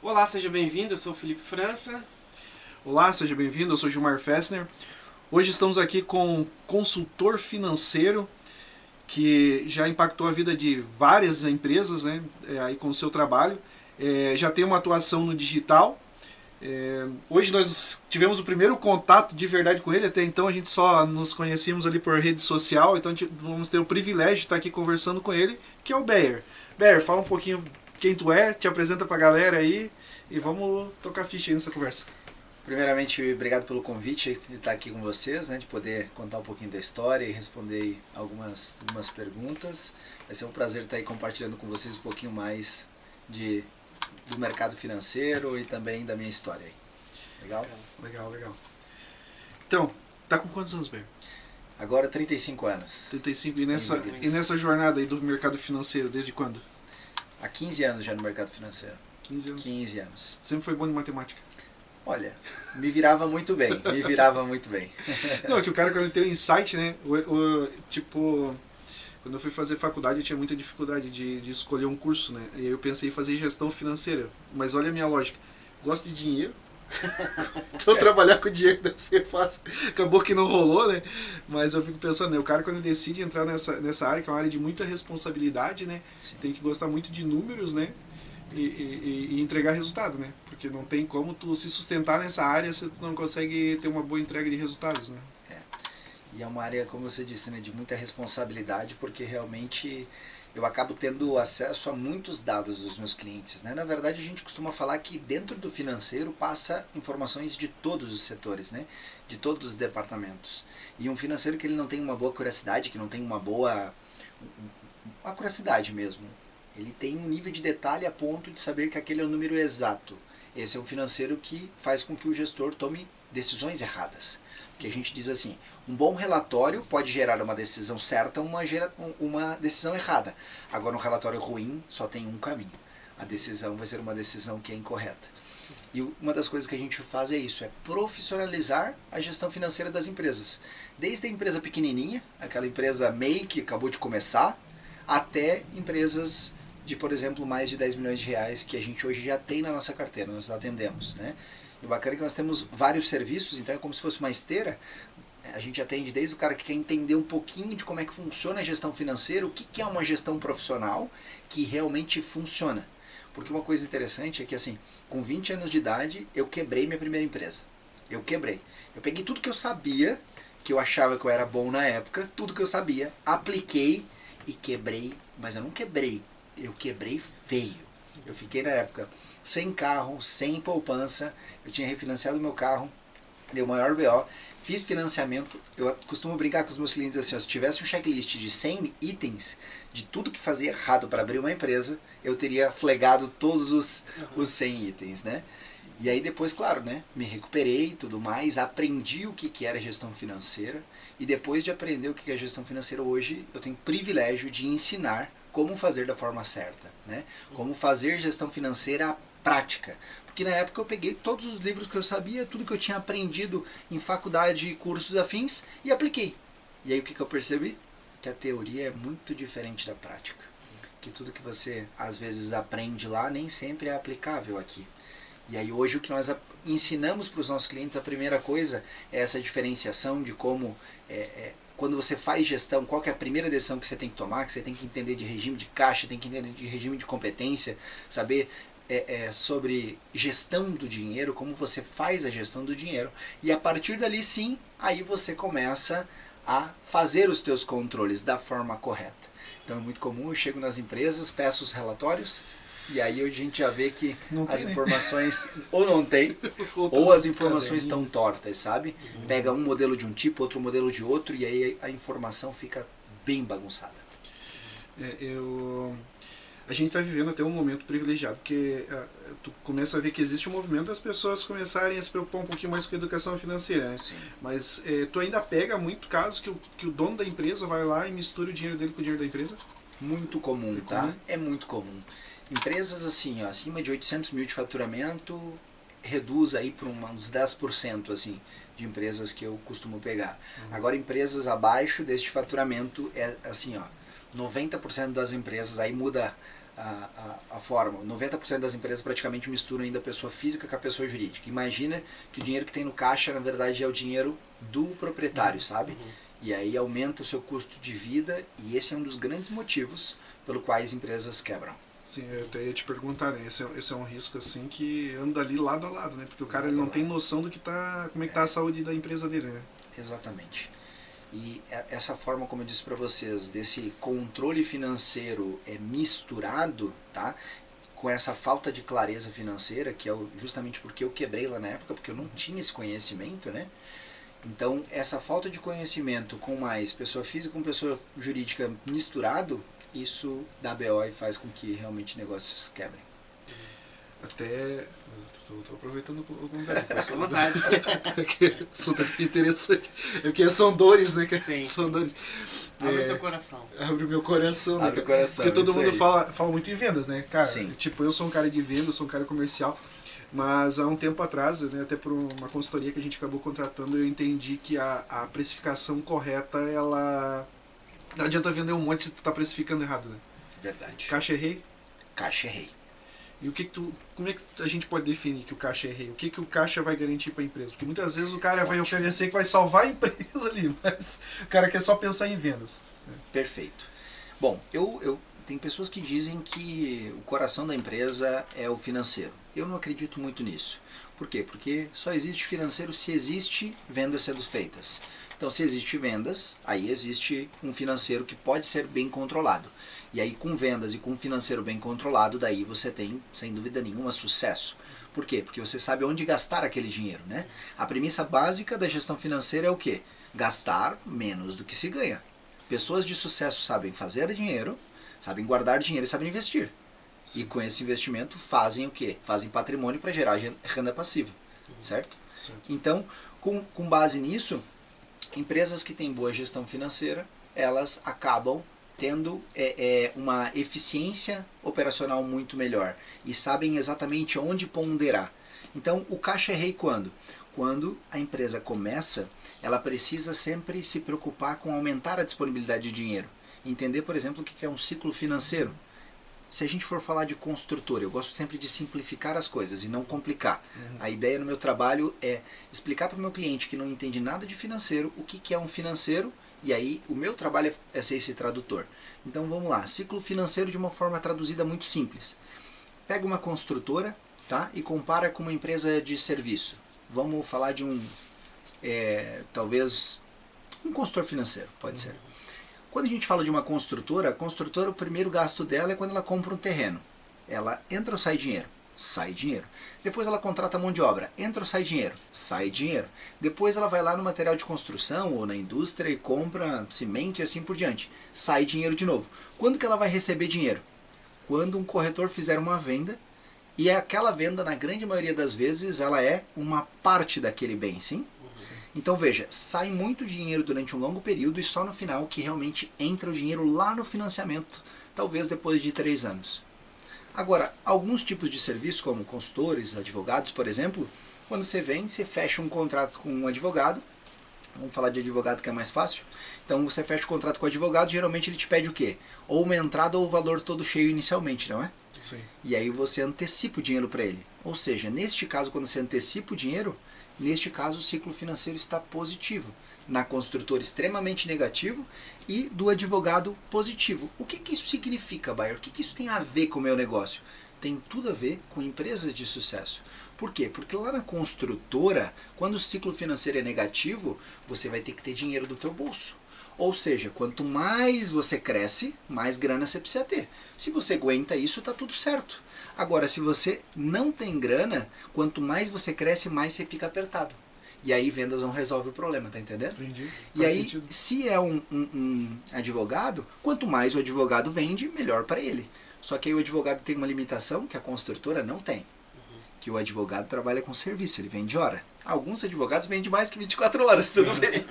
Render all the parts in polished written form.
Olá, seja bem-vindo, eu sou o Felipe França. Olá, seja bem-vindo, eu sou Gilmar Fessner. Hoje estamos aqui com um consultor financeiro que já impactou a vida de várias empresas, né, aí com o seu trabalho. Já tem uma atuação no digital. Hoje nós tivemos o primeiro contato de verdade com ele, até então a gente só nos conhecíamos ali por rede social, então vamos ter o privilégio de estar aqui conversando com ele, que é o Beyer. Beyer, fala um pouquinho quem tu é, te apresenta pra galera aí e vamos tocar ficha aí nessa conversa. Primeiramente, obrigado pelo convite de estar aqui com vocês, né, de poder contar um pouquinho da história e responder algumas perguntas. Vai ser um prazer estar aí compartilhando com vocês um pouquinho mais do mercado financeiro e também da minha história aí. Legal? Legal. Então, tá com quantos anos, Beyer? Agora 35 anos. 35. E nessa jornada aí do mercado financeiro, desde quando? Há 15 anos já no mercado financeiro. 15 anos. 15 anos. Sempre foi bom em matemática? Olha, me virava muito bem. Não, é que o cara quando ele tem o insight, né, tipo, quando eu fui fazer faculdade eu tinha muita dificuldade de escolher um curso, né, e aí eu pensei em fazer gestão financeira, mas olha a minha lógica, gosto de dinheiro, então trabalhar com dinheiro deve ser fácil, acabou que não rolou, né, mas eu fico pensando, né, o cara quando ele decide entrar nessa área, que é uma área de muita responsabilidade, né, Sim. Tem que gostar muito de números, né, e entregar resultado, né? Porque não tem como tu se sustentar nessa área se tu não consegue ter uma boa entrega de resultados, né? E é uma área, como você disse, né, de muita responsabilidade, porque realmente eu acabo tendo acesso a muitos dados dos meus clientes, né? Na verdade, a gente costuma falar que dentro do financeiro passa informações de todos os setores, né? De todos os departamentos. E um financeiro que ele não tem uma boa curiosidade, que não tem uma curiosidade mesmo, ele tem um nível de detalhe a ponto de saber que aquele é o número exato. Esse é um financeiro que faz com que o gestor tome decisões erradas. Porque a gente diz assim, um bom relatório pode gerar uma decisão certa ou uma decisão errada. Agora, um relatório ruim só tem um caminho. A decisão vai ser uma decisão que é incorreta. E uma das coisas que a gente faz é isso, é profissionalizar a gestão financeira das empresas. Desde a empresa pequenininha, aquela empresa MEI que acabou de começar, até empresas de, por exemplo, mais de 10 milhões de reais que a gente hoje já tem na nossa carteira, nós atendemos, né? E o bacana é que nós temos vários serviços, então é como se fosse uma esteira, a gente atende desde o cara que quer entender um pouquinho de como é que funciona a gestão financeira, o que é uma gestão profissional que realmente funciona. Porque uma coisa interessante é que, assim, com 20 anos de idade, eu quebrei minha primeira empresa. Eu peguei tudo que eu sabia, que eu achava que eu era bom na época, tudo que eu sabia, apliquei e quebrei, mas eu não quebrei. Eu quebrei feio. Eu fiquei na época sem carro, sem poupança, eu tinha refinanciado meu carro, deu maior BO, fiz financiamento. Eu costumo brincar com os meus clientes assim, ó, se tivesse um checklist de 100 itens de tudo que fazia errado para abrir uma empresa, eu teria flegado todos os 100 itens, né? E aí depois, claro, né, me recuperei e tudo mais, aprendi o que era gestão financeira, e depois de aprender o que é gestão financeira hoje, eu tenho o privilégio de ensinar como fazer da forma certa, né? Como fazer gestão financeira prática. Porque na época eu peguei todos os livros que eu sabia, tudo que eu tinha aprendido em faculdade e cursos afins e apliquei. E aí o que eu percebi? Que a teoria é muito diferente da prática. Que tudo que você às vezes aprende lá nem sempre é aplicável aqui. E aí hoje o que nós ensinamos para os nossos clientes, a primeira coisa é essa diferenciação de como, quando você faz gestão, qual que é a primeira decisão que você tem que tomar, que você tem que entender de regime de caixa, tem que entender de regime de competência, saber sobre gestão do dinheiro, como você faz a gestão do dinheiro. E a partir dali sim, aí você começa a fazer os teus controles da forma correta. Então é muito comum, eu chego nas empresas, peço os relatórios, e aí a gente já vê que as informações ou não tem, ou as informações estão tortas, sabe? Pega um modelo de um tipo, outro modelo de outro, e aí a informação fica bem bagunçada. A gente está vivendo até um momento privilegiado, porque tu começa a ver que existe um movimento das pessoas começarem a se preocupar um pouquinho mais com a educação financeira, né? Sim. Mas tu ainda pega muito caso que o dono da empresa vai lá e mistura o dinheiro dele com o dinheiro da empresa? Muito comum, tá? É muito comum. Empresas assim, ó, acima de 800 mil de faturamento, reduz aí para uns 10% assim, de empresas que eu costumo pegar. Agora, empresas abaixo deste faturamento, é assim, ó, 90% das empresas, aí muda a forma. 90% das empresas praticamente misturam ainda a pessoa física com a pessoa jurídica. Imagina que o dinheiro que tem no caixa, na verdade, é o dinheiro do proprietário, sabe? E aí aumenta o seu custo de vida, e esse é um dos grandes motivos pelo quais empresas quebram. Sim, eu até ia te perguntar, né? Esse é um risco assim que anda ali lado a lado, né? Porque o cara ele não tem noção do que tá, como é que tá a saúde da empresa dele, né? Exatamente. E essa forma, como eu disse para vocês, desse controle financeiro misturado, tá? Com essa falta de clareza financeira, que é justamente porque eu quebrei lá na época, porque eu não tinha esse conhecimento, né? Então, essa falta de conhecimento com mais pessoa física com pessoa jurídica misturado, isso dá BO e faz com que realmente negócios quebrem. Até... Estou aproveitando o comentário. À vontade. Isso daqui é interessante. É porque são dores, né? Sim. São dores. Abre o teu coração. Abre o meu coração, né? Abre o coração, porque todo isso mundo aí. fala muito em vendas, né? Cara, Sim. tipo, eu sou um cara de vendas, sou um cara comercial. Mas há um tempo atrás, né, até por uma consultoria que a gente acabou contratando, eu entendi que a precificação correta, ela... Não adianta vender um monte se tu tá precificando errado, né? Verdade. Caixa é rei. Caixa é rei. E como é que a gente pode definir que o caixa é rei? O que o caixa vai garantir para a empresa? Porque muitas vezes o cara vai oferecer que vai salvar a empresa ali, mas o cara quer só pensar em vendas. Né? Perfeito. Bom, eu tem pessoas que dizem que o coração da empresa é o financeiro. Eu não acredito muito nisso. Por quê? Porque só existe financeiro se existe vendas sendo feitas. Então, se existe vendas, aí existe um financeiro que pode ser bem controlado. E aí, com vendas e com um financeiro bem controlado, daí você tem, sem dúvida nenhuma, sucesso. Por quê? Porque você sabe onde gastar aquele dinheiro, né? A premissa básica da gestão financeira é o quê? Gastar menos do que se ganha. Pessoas de sucesso sabem fazer dinheiro, sabem guardar dinheiro e sabem investir. Sim. E com esse investimento fazem o quê? Fazem patrimônio para gerar renda passiva, certo? Certo. Então, com base nisso, empresas que têm boa gestão financeira, elas acabam tendo uma eficiência operacional muito melhor e sabem exatamente onde ponderar. Então, o caixa é rei quando? Quando a empresa começa, ela precisa sempre se preocupar com aumentar a disponibilidade de dinheiro. Entender, por exemplo, o que é um ciclo financeiro. Se a gente for falar de construtora, eu gosto sempre de simplificar as coisas e não complicar. A ideia no meu trabalho é explicar para o meu cliente que não entende nada de financeiro o que é um financeiro, e aí o meu trabalho é ser esse tradutor. Então vamos lá, ciclo financeiro de uma forma traduzida muito simples. Pega uma construtora, tá, e compara com uma empresa de serviço. Vamos falar de talvez um consultor financeiro, pode ser. Quando a gente fala de uma construtora, a construtora, o primeiro gasto dela é quando ela compra um terreno. Ela entra ou sai dinheiro? Sai dinheiro. Depois ela contrata mão de obra. Entra ou sai dinheiro? Sai dinheiro. Depois ela vai lá no material de construção ou na indústria e compra cimento e assim por diante. Sai dinheiro de novo. Quando que ela vai receber dinheiro? Quando um corretor fizer uma venda, e aquela venda, na grande maioria das vezes, ela é uma parte daquele bem, sim? Então veja, sai muito dinheiro durante um longo período e só no final que realmente entra o dinheiro lá no financiamento, talvez depois de 3 anos. Agora, alguns tipos de serviço, como consultores, advogados, por exemplo, quando você vem, você fecha um contrato com um advogado, vamos falar de advogado que é mais fácil, então você fecha o contrato com o advogado, geralmente ele te pede o quê? Ou uma entrada ou o valor todo cheio inicialmente, não é? Sim. E aí você antecipa o dinheiro para ele. Ou seja, neste caso, quando você antecipa o dinheiro, neste caso, o ciclo financeiro está positivo. Na construtora, extremamente negativo, e do advogado, positivo. O que isso significa, Bayer? O que isso tem a ver com o meu negócio? Tem tudo a ver com empresas de sucesso. Por quê? Porque lá na construtora, quando o ciclo financeiro é negativo, você vai ter que ter dinheiro do teu bolso. Ou seja, quanto mais você cresce, mais grana você precisa ter. Se você aguenta isso, está tudo certo. Agora, se você não tem grana, quanto mais você cresce, mais você fica apertado. E aí vendas não resolve o problema, tá entendendo? Entendi. E aí, se é um advogado, quanto mais o advogado vende, melhor para ele. Só que aí o advogado tem uma limitação que a construtora não tem. Que o advogado trabalha com serviço, ele vende hora. Alguns advogados vendem mais que 24 horas, tudo bem.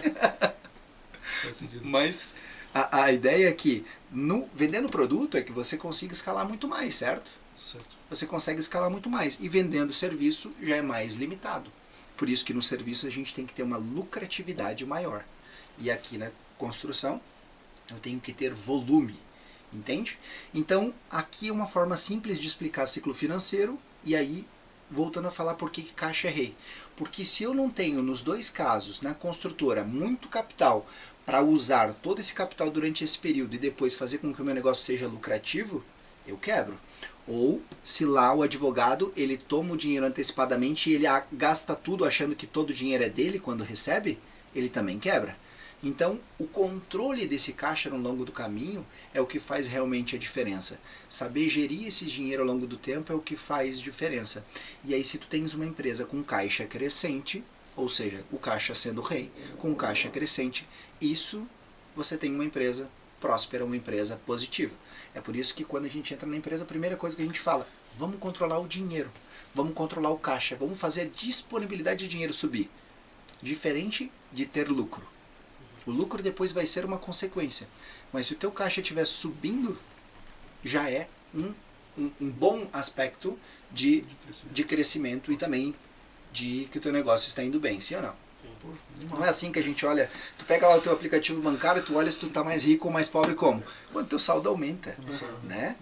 Faz sentido. Mas a ideia é que vendendo produto é que você consiga escalar muito mais, certo? Certo. Você consegue escalar muito mais. E vendendo serviço já é mais limitado. Por isso que no serviço a gente tem que ter uma lucratividade maior. E aqui na construção eu tenho que ter volume. Entende? Então, aqui é uma forma simples de explicar ciclo financeiro, e aí, voltando a falar por que caixa é rei. Porque se eu não tenho, nos dois casos, na construtora, muito capital para usar todo esse capital durante esse período e depois fazer com que o meu negócio seja lucrativo, eu quebro. Ou, se lá o advogado, ele toma o dinheiro antecipadamente e ele gasta tudo achando que todo o dinheiro é dele quando recebe, ele também quebra. Então, o controle desse caixa ao longo do caminho é o que faz realmente a diferença. Saber gerir esse dinheiro ao longo do tempo é o que faz diferença. E aí, se tu tens uma empresa com caixa crescente, ou seja, o caixa sendo rei, com caixa crescente, isso você tem uma empresa próspera, uma empresa positiva. É por isso que quando a gente entra na empresa, a primeira coisa que a gente fala, vamos controlar o dinheiro, vamos controlar o caixa, vamos fazer a disponibilidade de dinheiro subir. Diferente de ter lucro. O lucro depois vai ser uma consequência. Mas se o teu caixa estiver subindo, já é um bom aspecto de crescimento e também de que o teu negócio está indo bem, sim ou não? Sim. Não é assim que a gente olha, tu pega lá o teu aplicativo bancário, tu olha se tu está mais rico ou mais pobre como? Quando teu saldo aumenta, né?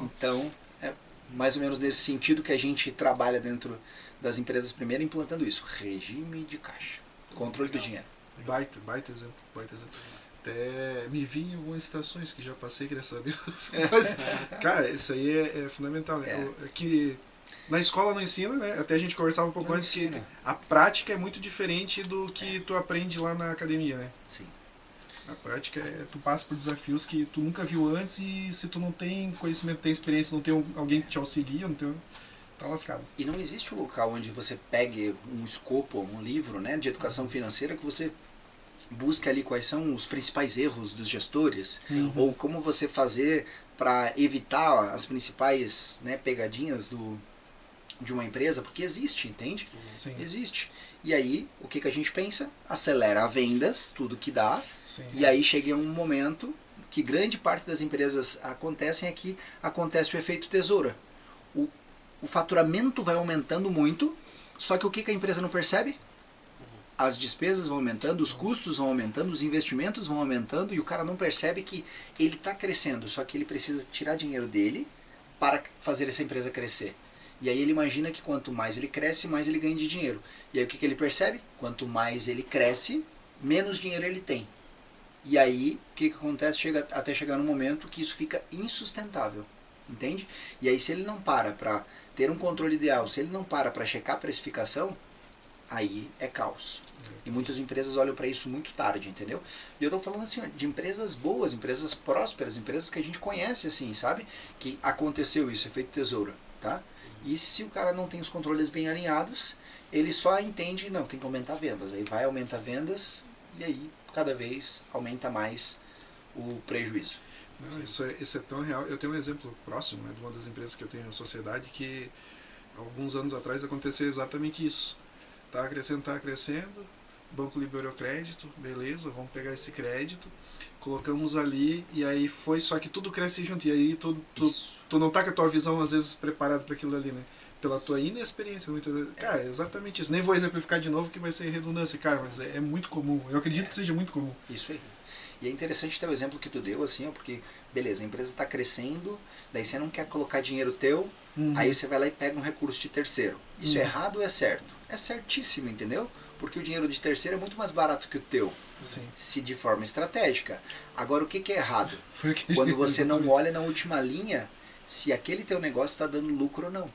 Então, é mais ou menos nesse sentido que a gente trabalha dentro das empresas primeiro implantando isso, regime de caixa, controle do dinheiro. Baita exemplo. Até me vi em algumas situações que já passei, graças a Deus. Mas, cara, isso aí é fundamental, né? É que na escola não ensina, né? Até a gente conversava um pouco antes que a prática é muito diferente do que tu aprende lá na academia, né? Sim. A prática tu passa por desafios que tu nunca viu antes e se tu não tem conhecimento, tem experiência, não tem alguém que te auxilia, não tem... Tá lascado. E não existe um local onde você pegue um escopo, um livro, né, de educação financeira que você busque ali quais são os principais erros dos gestores, ou como você fazer para evitar as principais, né, pegadinhas de uma empresa, porque existe, entende? Sim. Existe. E aí, o que a gente pensa? Acelera vendas, tudo que dá, Sim. E aí chega um momento que grande parte das empresas acontecem aqui, acontece o efeito tesoura. O faturamento vai aumentando muito, só que o que a empresa não percebe? As despesas vão aumentando, os custos vão aumentando, os investimentos vão aumentando e o cara não percebe que ele está crescendo, só que ele precisa tirar dinheiro dele para fazer essa empresa crescer. E aí ele imagina que quanto mais ele cresce, mais ele ganha de dinheiro. E aí o que ele percebe? Quanto mais ele cresce, menos dinheiro ele tem. E aí o que acontece? Até chegar num momento que isso fica insustentável. Entende? E aí se ele não para ter um controle ideal, se ele não para checar a precificação, aí é caos. E muitas empresas olham para isso muito tarde, entendeu? E eu estou falando assim, de empresas boas, empresas prósperas, empresas que a gente conhece assim, sabe? Que aconteceu isso, efeito tesoura, tá? E se o cara não tem os controles bem alinhados, ele só entende, não, tem que aumentar vendas. Aí vai aumentar vendas e aí cada vez aumenta mais o prejuízo. Não, isso é tão real. Eu tenho um exemplo próximo, né, de uma das empresas que eu tenho em sociedade que alguns anos atrás aconteceu exatamente isso. Tá crescendo, o banco liberou crédito, beleza, vamos pegar esse crédito, colocamos ali e aí foi, só que tudo cresce junto. E aí tu não tá com a tua visão às vezes preparado para aquilo ali, né? Pela tua inexperiência, muitas vezes. Cara, é exatamente isso. Nem vou exemplificar de novo que vai ser redundância, cara, mas é muito comum. Eu acredito que seja muito comum. Isso aí. E é interessante ter o exemplo que tu deu, assim, ó, porque, beleza, a empresa está crescendo, daí você não quer colocar dinheiro teu, aí você vai lá e pega um recurso de terceiro. Isso é errado ou é certo? É certíssimo, entendeu? Porque o dinheiro de terceiro é muito mais barato que o teu, se de forma estratégica. Agora, o que é errado? Quando você não olha na última linha se aquele teu negócio está dando lucro ou não.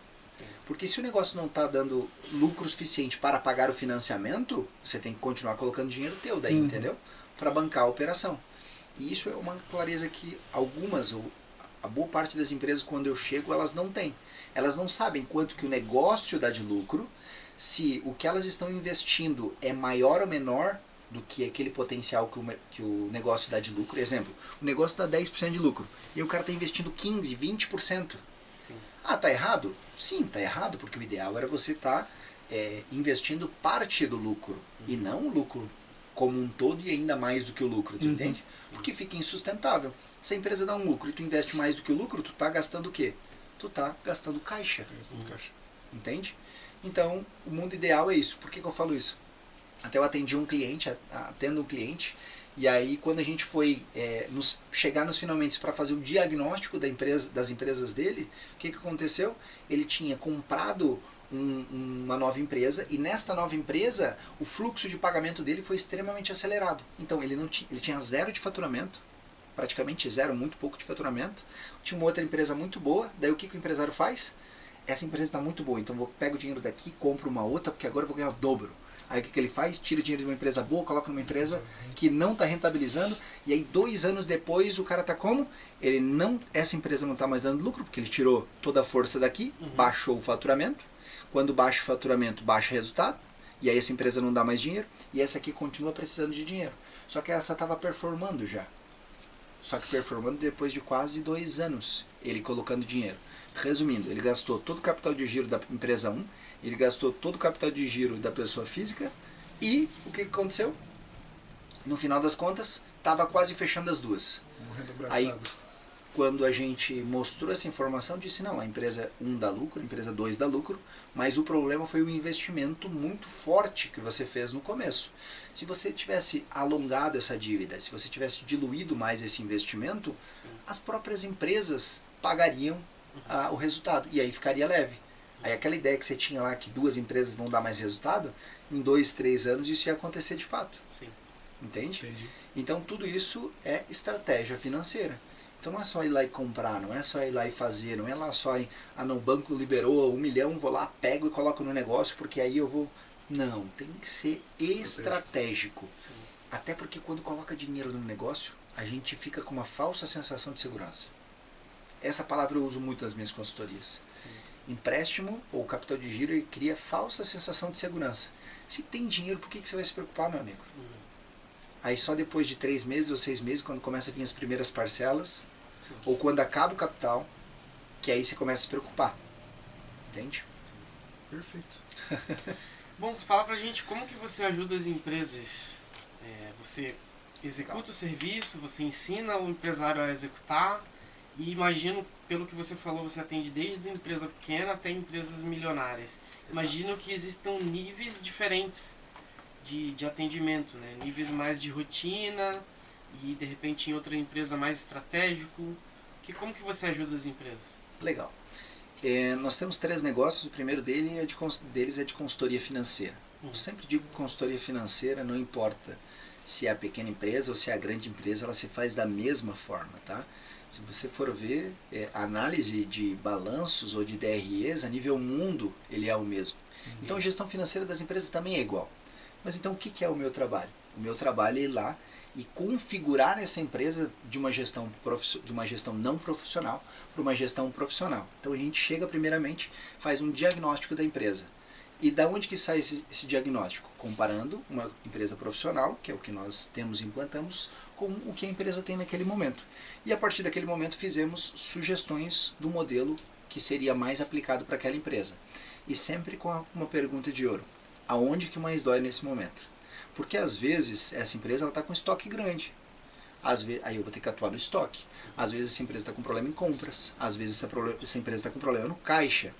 Porque se o negócio não está dando lucro suficiente para pagar o financiamento, você tem que continuar colocando dinheiro teu daí, entendeu? Para bancar a operação. E isso é uma clareza que algumas, ou a boa parte das empresas, quando eu chego, elas não têm. Elas não sabem quanto que o negócio dá de lucro, se o que elas estão investindo é maior ou menor do que aquele potencial que o negócio dá de lucro. Exemplo, o negócio dá 10% de lucro e o cara está investindo 15%, 20%. Sim. Ah, tá errado? Sim, tá errado, porque o ideal era você estar investindo parte do lucro e não o lucro como um todo e ainda mais do que o lucro, tu entende? Porque fica insustentável. Se a empresa dá um lucro e tu investe mais do que o lucro, tu tá gastando o quê? Tu tá gastando caixa. Entende? Então, o mundo ideal é isso. Por que eu falo isso? Até eu atendi um cliente, atendo um cliente, E aí, quando a gente foi chegar nos finalmente para fazer o diagnóstico das empresas dele, o que aconteceu? Ele tinha comprado uma nova empresa, e nesta nova empresa o fluxo de pagamento dele foi extremamente acelerado. Então ele tinha zero de faturamento, praticamente zero, muito pouco de faturamento. Tinha uma outra empresa muito boa, daí o que o empresário faz? Essa empresa está muito boa, então eu pego o dinheiro daqui, compro uma outra, porque agora eu vou ganhar o dobro. Aí o que ele faz? Tira o dinheiro de uma empresa boa, coloca numa empresa que não está rentabilizando, e aí 2 anos depois o cara está como? Essa empresa não está mais dando lucro, porque ele tirou toda a força daqui, baixou o faturamento. Quando baixa o faturamento, baixa o resultado, e aí essa empresa não dá mais dinheiro, e essa aqui continua precisando de dinheiro. Só que essa estava performando já. Só que performando depois de quase 2 anos, ele colocando dinheiro. Resumindo, ele gastou todo o capital de giro da empresa 1, ele gastou todo o capital de giro da pessoa física, e o que aconteceu? No final das contas, estava quase fechando as duas. Morrendo abraçado. Aí, quando a gente mostrou essa informação, disse, não, a empresa 1 dá lucro, a empresa 2 dá lucro, mas o problema foi o investimento muito forte que você fez no começo. Se você tivesse alongado essa dívida, se você tivesse diluído mais esse investimento, as próprias empresas pagariam o resultado, e aí ficaria leve. Aí aquela ideia que você tinha lá, que 2 empresas vão dar mais resultado, em 2, 3 anos isso ia acontecer de fato. Sim. Entende? Entendi. Então tudo isso é estratégia financeira. Então não é só ir lá e comprar, não é só ir lá e fazer, não é lá só ir, o banco liberou 1 milhão, vou lá, pego e coloco no negócio, porque aí eu vou... Não, tem que ser estratégico. Sim. Até porque quando coloca dinheiro no negócio, a gente fica com uma falsa sensação de segurança. Essa palavra eu uso muito nas minhas consultorias. Sim. Empréstimo ou capital de giro, ele cria falsa sensação de segurança. Se tem dinheiro, por que você vai se preocupar, meu amigo? Aí só depois de 3 meses ou 6 meses, quando começa a vir as primeiras parcelas, sim, ou quando acaba o capital, que aí você começa a se preocupar. Entende? Sim. Perfeito. Bom, fala pra gente como que você ajuda as empresas. Você executa o serviço, você ensina o empresário a executar, e imagino, pelo que você falou, você atende desde a empresa pequena até empresas milionárias. Exato. Imagino que existam níveis diferentes de atendimento, né? Níveis mais de rotina e de repente em outra empresa mais estratégico. Como que você ajuda as empresas? Legal. Nós temos 3 negócios. O primeiro deles é de consultoria financeira. Eu sempre digo que consultoria financeira, não importa se é a pequena empresa ou se é a grande empresa, ela se faz da mesma forma, tá? Se você for ver, a análise de balanços ou de DREs a nível mundo, ele é o mesmo. Então a gestão financeira das empresas também é igual. Mas então o que é o meu trabalho? O meu trabalho é ir lá e configurar essa empresa de uma gestão não profissional para uma gestão profissional. Então a gente chega primeiramente, faz um diagnóstico da empresa. E da onde que sai esse diagnóstico? Comparando uma empresa profissional, que é o que nós temos e implantamos, com o que a empresa tem naquele momento. E a partir daquele momento fizemos sugestões do modelo que seria mais aplicado para aquela empresa. E sempre com uma pergunta de ouro. Aonde que mais dói nesse momento? Porque às vezes essa empresa está com estoque grande. Aí eu vou ter que atuar no estoque. Às vezes essa empresa está com problema em compras. Às vezes essa empresa está com problema no caixa.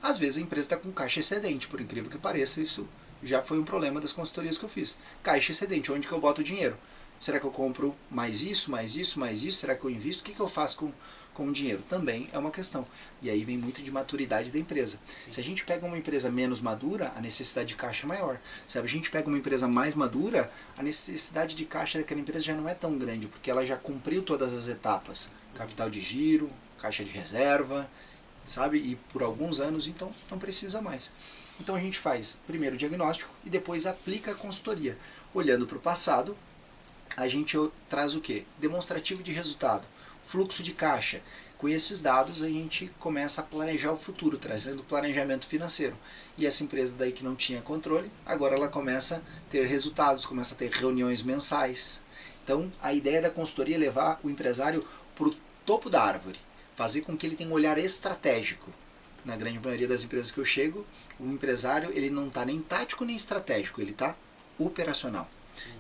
Às vezes a empresa está com caixa excedente. Por incrível que pareça, isso já foi um problema das consultorias que eu fiz. Caixa excedente, onde que eu boto o dinheiro? Será que eu compro mais isso, mais isso, mais isso? Será que eu invisto? O que eu faço com o dinheiro? Também é uma questão. E aí vem muito de maturidade da empresa. Sim. Se a gente pega uma empresa menos madura, a necessidade de caixa é maior. Se a gente pega uma empresa mais madura, a necessidade de caixa daquela empresa já não é tão grande, porque ela já cumpriu todas as etapas. Capital de giro, caixa de reserva, sabe? E por alguns anos, então, não precisa mais. Então a gente faz primeiro o diagnóstico e depois aplica a consultoria. Olhando para o passado, a gente traz o quê? Demonstrativo de resultado, fluxo de caixa. Com esses dados a gente começa a planejar o futuro, trazendo planejamento financeiro. E essa empresa daí que não tinha controle, agora ela começa a ter resultados, começa a ter reuniões mensais. Então a ideia da consultoria é levar o empresário para o topo da árvore, fazer com que ele tenha um olhar estratégico. Na grande maioria das empresas que eu chego, o empresário ele não está nem tático nem estratégico, ele está operacional.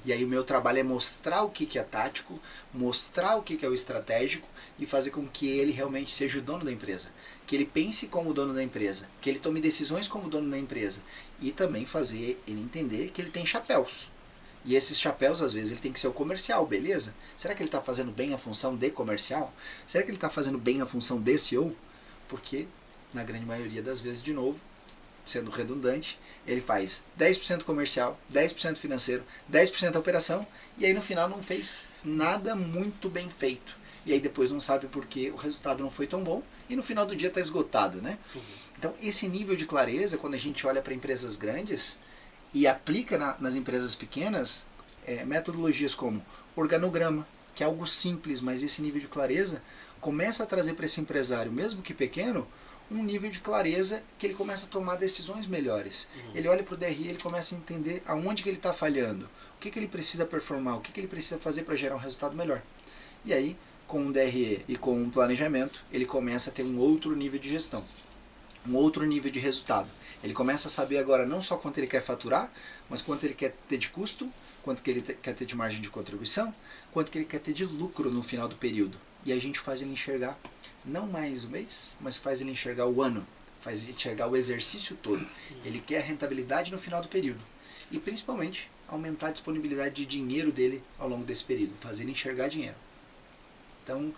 E aí o meu trabalho é mostrar o que é tático, mostrar o que é o estratégico e fazer com que ele realmente seja o dono da empresa. Que ele pense como o dono da empresa, que ele tome decisões como dono da empresa. E também fazer ele entender que ele tem chapéus. E esses chapéus, às vezes, ele tem que ser o comercial, beleza? Será que ele está fazendo bem a função de comercial? Será que ele está fazendo bem a função de CEO? Porque, na grande maioria das vezes, de novo, sendo redundante, ele faz 10% comercial, 10% financeiro, 10% operação, e aí no final não fez nada muito bem feito. E aí depois não sabe por que o resultado não foi tão bom, e no final do dia está esgotado, né? Então, esse nível de clareza, quando a gente olha para empresas grandes e aplica nas empresas pequenas, metodologias como organograma, que é algo simples, mas esse nível de clareza começa a trazer para esse empresário, mesmo que pequeno, um nível de clareza que ele começa a tomar decisões melhores. Ele olha para o DRE e ele começa a entender aonde que ele está falhando, o que ele precisa performar, o que ele precisa fazer para gerar um resultado melhor. E aí, com o DRE e com o planejamento, ele começa a ter um outro nível de gestão, um outro nível de resultado. Ele começa a saber agora não só quanto ele quer faturar, mas quanto ele quer ter de custo, quanto que ele quer ter de margem de contribuição, quanto que ele quer ter de lucro no final do período. E a gente faz ele enxergar não mais o mês, mas faz ele enxergar o ano, faz ele enxergar o exercício todo. Ele quer rentabilidade no final do período. E principalmente aumentar a disponibilidade de dinheiro dele ao longo desse período, fazer ele enxergar dinheiro. Então,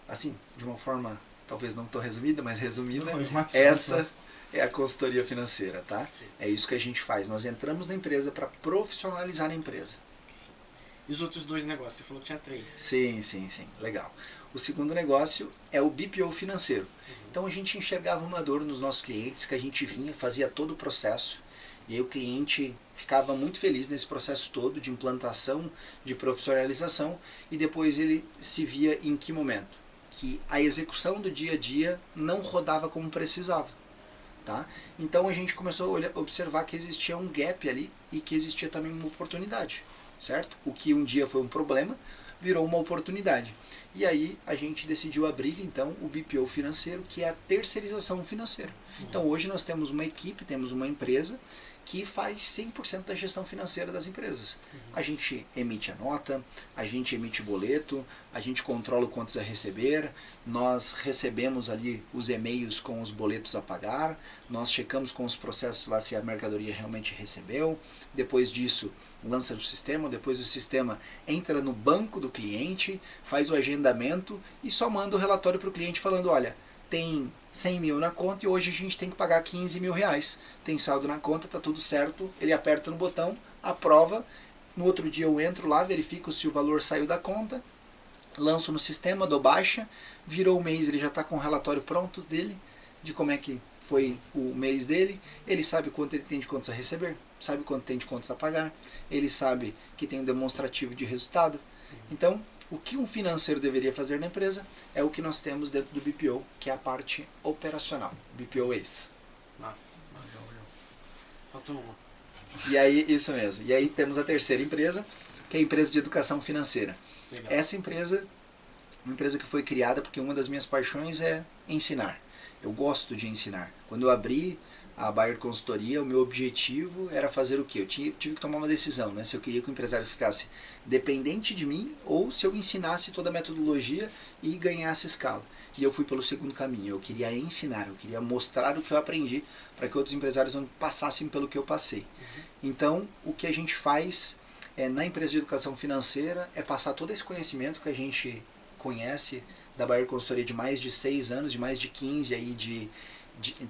assim, de uma forma talvez não tão resumida, mas resumida, essa é a consultoria financeira, tá? Sim. É isso que a gente faz. Nós entramos na empresa para profissionalizar a empresa. E os outros 2 negócios? Você falou que tinha 3. Sim, legal. O segundo negócio é o BPO financeiro. Então a gente enxergava uma dor nos nossos clientes, que a gente vinha, fazia todo o processo, e aí o cliente ficava muito feliz nesse processo todo de implantação, de profissionalização, e depois ele se via em que momento? Que a execução do dia a dia não rodava como precisava. Tá? Então a gente começou a observar que existia um gap ali e que existia também uma oportunidade, certo? O que um dia foi um problema virou uma oportunidade. E aí a gente decidiu abrir então o BPO financeiro, que é a terceirização financeira. Então hoje nós temos uma equipe, temos uma empresa que faz 100% da gestão financeira das empresas. A gente emite a nota, a gente emite boleto, a gente controla quantos a receber, nós recebemos ali os e-mails com os boletos a pagar, nós checamos com os processos lá se a mercadoria realmente recebeu, depois disso lança no sistema, depois o sistema entra no banco do cliente, faz o agendamento e só manda o relatório para o cliente falando, olha, tem 100 mil na conta e hoje a gente tem que pagar 15 mil reais. Tem saldo na conta, tá tudo certo. Ele aperta no botão, aprova. No outro dia eu entro lá, verifico se o valor saiu da conta, lanço no sistema, dou baixa, virou o mês, ele já está com o relatório pronto dele, de como é que foi o mês dele. Ele sabe quanto ele tem de contas a receber, sabe quanto tem de contas a pagar, ele sabe que tem um demonstrativo de resultado. Então, o que um financeiro deveria fazer na empresa é o que nós temos dentro do BPO, que é a parte operacional. BPO é isso. Nossa. Faltou uma. E aí, isso mesmo. E aí temos a terceira empresa, que é a empresa de educação financeira. Legal. Essa empresa, uma empresa que foi criada porque uma das minhas paixões é ensinar. Eu gosto de ensinar. Quando eu abri a Bayer Consultoria, o meu objetivo era fazer o quê? Eu tive que tomar uma decisão, né? Se eu queria que o empresário ficasse dependente de mim ou se eu ensinasse toda a metodologia e ganhasse escala. E eu fui pelo segundo caminho. Eu queria ensinar, eu queria mostrar o que eu aprendi para que outros empresários não passassem pelo que eu passei. Então, o que a gente faz na empresa de educação financeira é passar todo esse conhecimento que a gente conhece da Bayer Consultoria de mais de 6 anos, de mais de 15 aí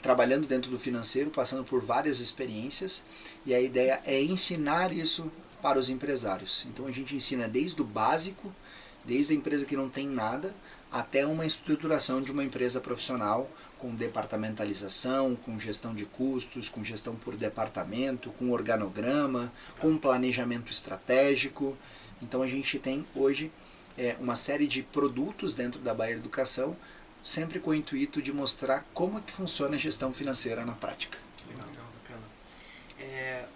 trabalhando dentro do financeiro, passando por várias experiências, e a ideia é ensinar isso para os empresários. Então a gente ensina desde o básico, desde a empresa que não tem nada, até uma estruturação de uma empresa profissional com departamentalização, com gestão de custos, com gestão por departamento, com organograma, com planejamento estratégico. Então a gente tem hoje uma série de produtos dentro da Bayer Educação, sempre com o intuito de mostrar como é que funciona a gestão financeira na prática. Legal, bacana.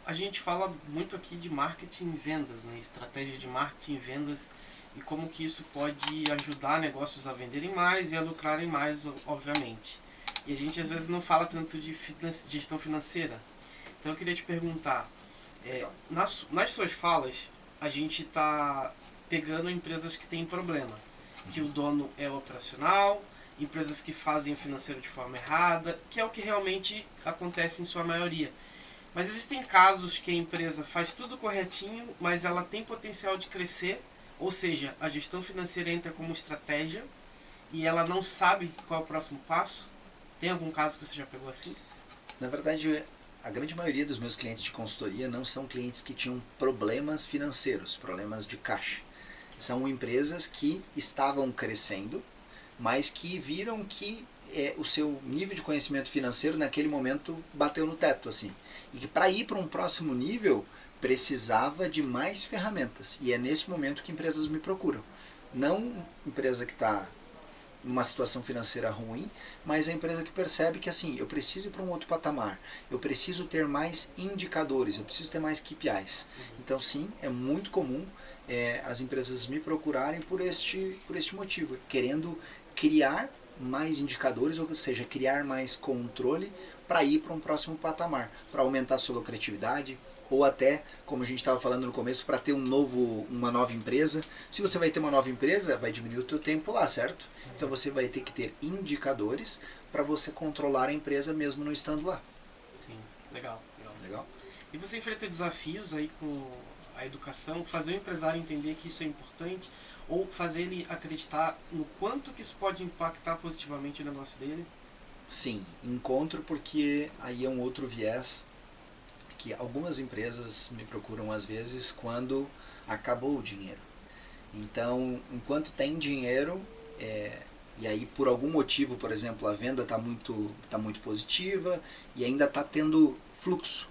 A gente fala muito aqui de marketing e vendas, né? Estratégia de marketing e vendas e como que isso pode ajudar negócios a venderem mais e a lucrarem mais, obviamente. E a gente às vezes não fala tanto de gestão financeira. Então eu queria te perguntar, nas suas falas, a gente está pegando empresas que têm problema. Que o dono é operacional, empresas que fazem o financeiro de forma errada, que é o que realmente acontece em sua maioria. Mas existem casos que a empresa faz tudo corretinho, mas ela tem potencial de crescer, ou seja, a gestão financeira entra como estratégia e ela não sabe qual é o próximo passo. Tem algum caso que você já pegou assim? Na verdade, a grande maioria dos meus clientes de consultoria não são clientes que tinham problemas financeiros, problemas de caixa. São empresas que estavam crescendo, mas que viram que o seu nível de conhecimento financeiro naquele momento bateu no teto, assim. E que para ir para um próximo nível precisava de mais ferramentas. E é nesse momento que empresas me procuram. Não empresa que está numa situação financeira ruim, mas a empresa que percebe que assim, eu preciso ir para um outro patamar, eu preciso ter mais indicadores, eu preciso ter mais KPIs. Então sim, é muito comum as empresas me procurarem por este motivo, querendo criar mais indicadores, ou seja, criar mais controle para ir para um próximo patamar, para aumentar a sua lucratividade, ou até, como a gente estava falando no começo, para ter uma nova empresa. Se você vai ter uma nova empresa, vai diminuir o teu tempo lá, certo? Então você vai ter que ter indicadores para você controlar a empresa mesmo não estando lá. Sim, legal. E você enfrenta desafios aí com a educação, fazer o empresário entender que isso é importante, ou fazer ele acreditar no quanto que isso pode impactar positivamente o negócio dele? Sim, encontro, porque aí é um outro viés que algumas empresas me procuram às vezes quando acabou o dinheiro. Então, enquanto tem dinheiro, e aí por algum motivo, por exemplo, a venda está muito positiva e ainda está tendo fluxo.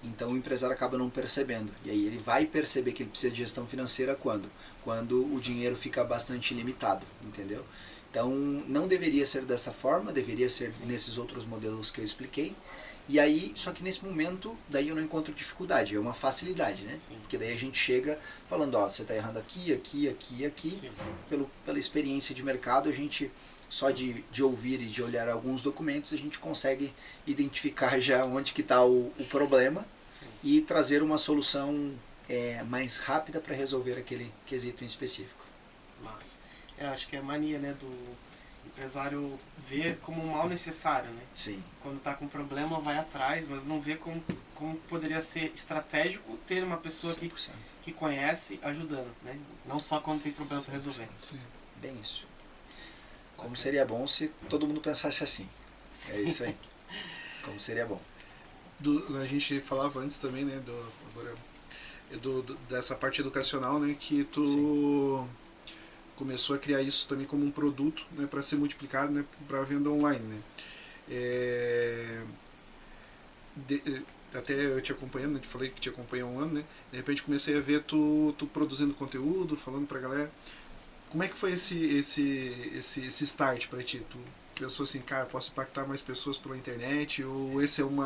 Então o empresário acaba não percebendo. E aí ele vai perceber que ele precisa de gestão financeira quando? Quando o dinheiro fica bastante limitado, entendeu? Então não deveria ser dessa forma, deveria ser nesses outros modelos que eu expliquei. E aí, só que nesse momento, daí eu não encontro dificuldade, é uma facilidade, né? Sim. Porque daí a gente chega falando, ó, você está errando aqui. Pela experiência de mercado, a gente, só de ouvir e de olhar alguns documentos, a gente consegue identificar já onde que está o problema e trazer uma solução mais rápida para resolver aquele quesito em específico. Massa. Acho que é a mania, né, do empresário ver como um mal necessário, né? Sim. Quando está com problema, vai atrás, mas não vê como poderia ser estratégico ter uma pessoa que conhece ajudando, né? Não só quando tem problema para resolver. Sim. Bem isso. Como seria bom se todo mundo pensasse assim. É isso aí. Como seria bom. A gente falava antes também, né, dessa parte educacional, né, que tu começou a criar isso também como um produto, né, para ser multiplicado, né, para venda online, né. Até eu te acompanhando, né, te falei que te acompanha há um ano, né, de repente comecei a ver tu produzindo conteúdo, falando pra galera. Como é que foi esse start para ti? Tu pensou assim, cara, posso impactar mais pessoas pela internet? Ou esse é um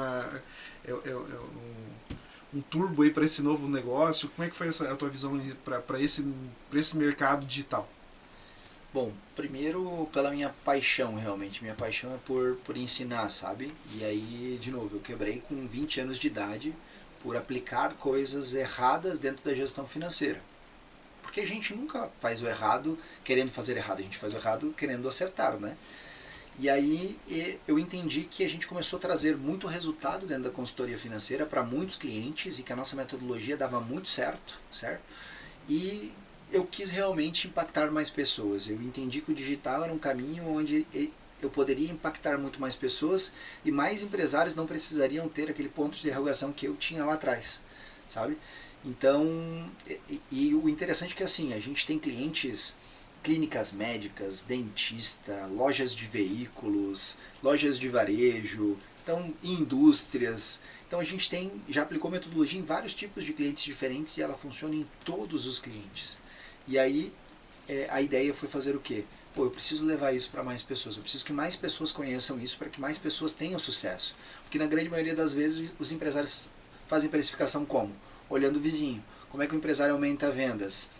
turbo aí para esse novo negócio? Como é que foi a tua visão para esse mercado digital? Bom, primeiro pela minha paixão, realmente. Minha paixão é por ensinar, sabe? E aí, de novo, eu quebrei com 20 anos de idade por aplicar coisas erradas dentro da gestão financeira. Porque a gente nunca faz o errado querendo fazer errado, a gente faz o errado querendo acertar, né? E aí eu entendi que a gente começou a trazer muito resultado dentro da consultoria financeira para muitos clientes e que a nossa metodologia dava muito certo? E eu quis realmente impactar mais pessoas. Eu entendi que o digital era um caminho onde eu poderia impactar muito mais pessoas e mais empresários não precisariam ter aquele ponto de interrogação que eu tinha lá atrás, sabe? Então, e o interessante é que assim, a gente tem clientes, clínicas médicas, dentista, lojas de veículos, lojas de varejo, então indústrias. Então a gente já aplicou metodologia em vários tipos de clientes diferentes e ela funciona em todos os clientes. E aí a ideia foi fazer o quê? Eu preciso levar isso para mais pessoas, eu preciso que mais pessoas conheçam isso para que mais pessoas tenham sucesso. Porque na grande maioria das vezes os empresários fazem precificação como? Olhando o vizinho. Como é que o empresário aumenta vendas?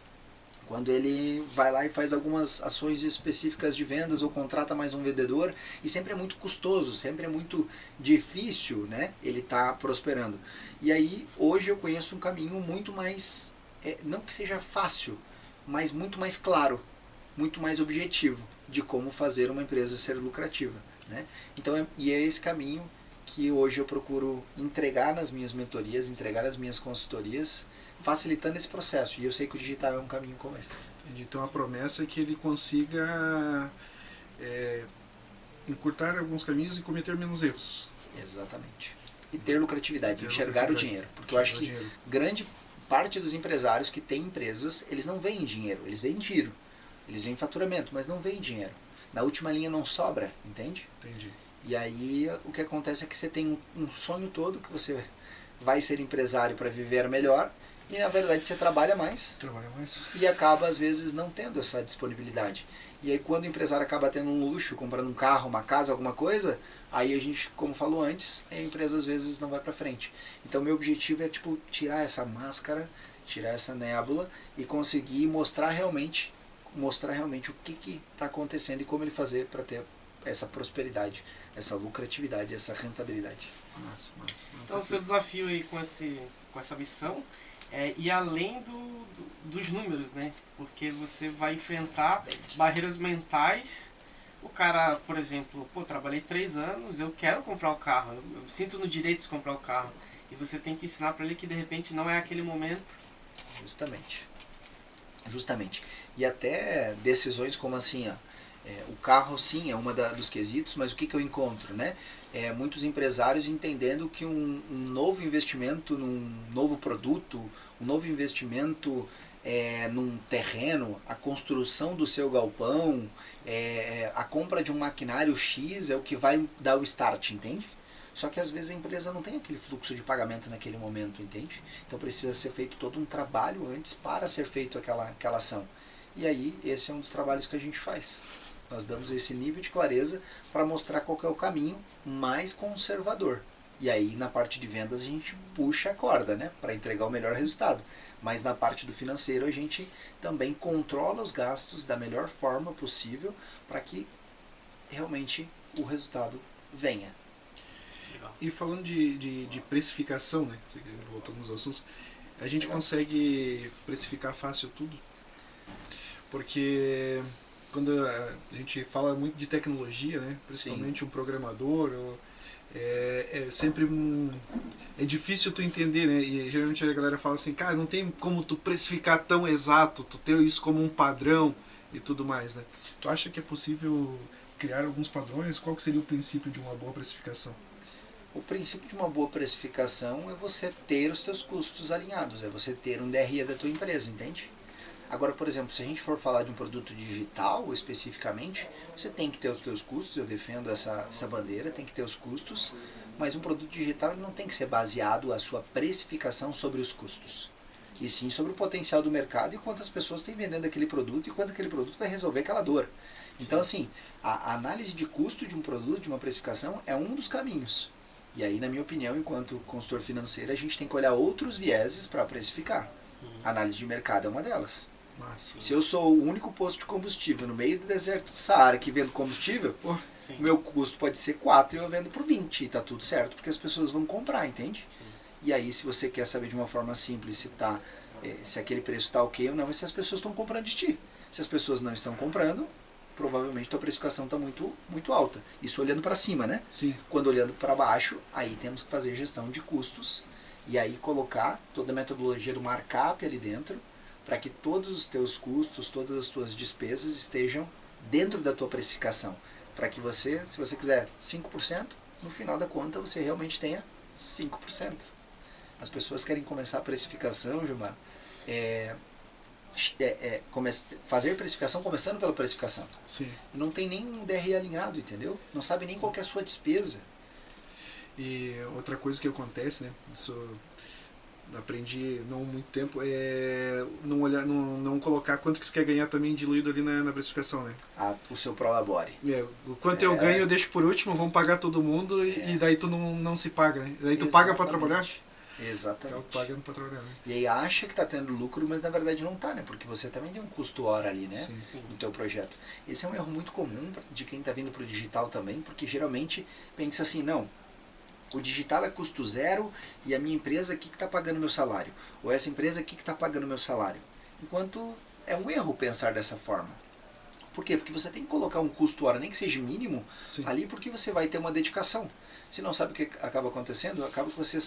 Quando ele vai lá e faz algumas ações específicas de vendas ou contrata mais um vendedor, e sempre é muito custoso, sempre é muito difícil, né? Ele está prosperando. E aí, hoje eu conheço um caminho muito mais, não que seja fácil, mas muito mais claro, muito mais objetivo de como fazer uma empresa ser lucrativa, né? Então, e é esse caminho que hoje eu procuro entregar nas minhas mentorias, entregar nas minhas consultorias, facilitando esse processo. E eu sei que o digital é um caminho como esse. Então a promessa é que ele consiga encurtar alguns caminhos e cometer menos erros. Exatamente. E ter lucratividade, Ter enxergar lucratividade. o dinheiro. Porque eu acho que Dinheiro. grande parte dos empresários que têm empresas, eles não veem dinheiro, eles veem giro. Eles veem faturamento, mas não veem dinheiro. Na última linha não sobra, entende? Entendi. E aí o que acontece é que você tem um sonho todo, que você vai ser empresário para viver melhor, e na verdade você trabalha mais Trabalha mais. e acaba às vezes não tendo essa disponibilidade. E aí quando o empresário acaba tendo um luxo, comprando um carro, uma casa, alguma coisa, aí a gente, como falou antes, a empresa às vezes não vai para frente. Então meu objetivo é tipo tirar essa máscara, tirar essa nébula e conseguir mostrar realmente o que está acontecendo e como ele fazer para ter essa prosperidade, essa lucratividade, essa rentabilidade. Massa. Então, o seu desafio aí com essa missão é ir além dos números, né? Porque você vai enfrentar barreiras mentais. O cara, por exemplo, trabalhei 3 anos, eu quero comprar o carro, eu me sinto no direito de comprar o carro. E você tem que ensinar para ele que de repente não é aquele momento. Justamente. E até decisões como assim, o carro sim é uma dos quesitos, mas o que eu encontro, né? Muitos empresários entendendo que um novo investimento num novo produto, um novo investimento num terreno, a construção do seu galpão, a compra de um maquinário X é o que vai dar o start, entende? Só que às vezes a empresa não tem aquele fluxo de pagamento naquele momento, entende? Então precisa ser feito todo um trabalho antes para ser feito aquela ação. E aí esse é um dos trabalhos que a gente faz. Nós damos esse nível de clareza para mostrar qual que é o caminho mais conservador. E aí na parte de vendas a gente puxa a corda, né, para entregar o melhor resultado. Mas na parte do financeiro a gente também controla os gastos da melhor forma possível para que realmente o resultado venha. E falando de precificação, né? Voltando aos assuntos, a gente consegue precificar fácil tudo? Porque quando a gente fala muito de tecnologia, né? Principalmente um programador, é sempre é difícil tu entender, né? E geralmente a galera fala assim, cara, não tem como tu precificar tão exato, tu ter isso como um padrão e tudo mais, né? Tu acha que é possível criar alguns padrões? Qual que seria o princípio de uma boa precificação? O princípio de uma boa precificação é você ter os seus custos alinhados, é você ter um DRE da tua empresa, entende? Agora, por exemplo, se a gente for falar de um produto digital especificamente, você tem que ter os seus custos, eu defendo essa bandeira, tem que ter os custos, mas um produto digital ele não tem que ser baseado a sua precificação sobre os custos, e sim sobre o potencial do mercado e quantas pessoas têm vendendo aquele produto e quanto aquele produto vai resolver aquela dor. Então, assim, a análise de custo de um produto, de uma precificação, é um dos caminhos. E aí, na minha opinião, enquanto consultor financeiro, a gente tem que olhar outros vieses para precificar. A análise de mercado é uma delas. Massa. Se eu sou o único posto de combustível no meio do deserto do Saara que vendo combustível, o meu custo pode ser 4 e eu vendo por 20 e tá tudo certo, porque as pessoas vão comprar, entende? Sim. E aí, se você quer saber de uma forma simples se aquele preço está ok ou não, e se as pessoas estão comprando de ti. Se as pessoas não estão comprando, provavelmente tua precificação está muito, muito alta. Isso olhando para cima, né? Sim. Quando olhando para baixo, aí temos que fazer gestão de custos e aí colocar toda a metodologia do markup ali dentro para que todos os teus custos, todas as tuas despesas estejam dentro da tua precificação. Para que você, se você quiser 5%, no final da conta você realmente tenha 5%. As pessoas querem começar a precificação, Gilmar, fazer precificação começando pela precificação. Sim. Não tem nem um DRE alinhado, entendeu? Não sabe nem qual que é a sua despesa. E outra coisa que acontece, né? Isso aprendi não há muito tempo, é não olhar, não colocar quanto que tu quer ganhar também diluído ali na precificação, né? O seu prolabore. O quanto eu ganho eu deixo por último, vão pagar todo mundo e daí tu não se paga, né? Daí tu paga para trabalhar. Exatamente. Tá pagando para trabalhar, né? E aí acha que está tendo lucro, mas na verdade não está, né? Porque você também tem um custo hora ali, né? Sim. No teu projeto. Esse é um erro muito comum de quem está vindo para o digital também, porque geralmente pensa assim, não, o digital é custo zero e a minha empresa aqui que está pagando meu salário. Ou essa empresa aqui que está pagando meu salário. Enquanto é um erro pensar dessa forma. Por quê? Porque você tem que colocar um custo hora, nem que seja mínimo, Sim. ali porque você vai ter uma dedicação. Se não sabe o que acaba acontecendo, acaba que você